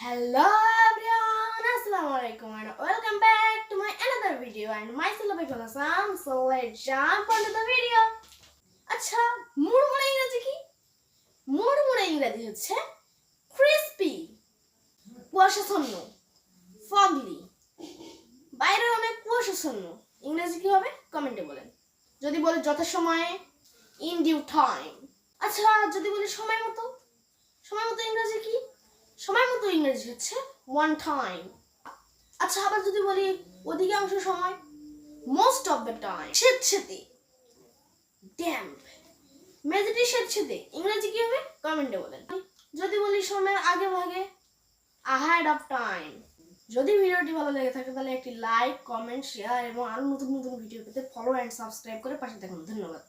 Hello everyone, Assalamualaikum and welcome back to my another video and myself Sam. So let's jump onto the video. আচ্ছা, মুড়মুড়ে ইংরেজি কি? মুড়মুড়ে ইংরেজি হচ্ছে crispy, কুয়াশাচ্ছন্ন, foggy। বাইরে অনেক কুয়াশাচ্ছন্ন, ইংরেজি কি হবে কমেন্টে বলেন। যদি বলি যথাসময়ে, in due time। আচ্ছা, যদি বলি সময় মতো ইংরেজি কি? সময় মতো ইংরেজি হচ্ছে one time। আচ্ছা, আবার যদি বলি অধিকাংশ সময়, most of the time। স্বেচ্ছাতে, damp। মেঝেটি স্বেচ্ছাতে ইংরেজি কি হবে কমেন্টে বলেন। যদি বলি সময়ের আগে ভাগে, ahead of time। যদি ভিডিওটি ভালো লেগে থাকে তাহলে একটি লাইক, কমেন্ট, শেয়ার এবং আরো নতুন নতুন ভিডিও পেতে ফলো এন্ড সাবস্ক্রাইব করে পাশে থাকুন। ধন্যবাদ।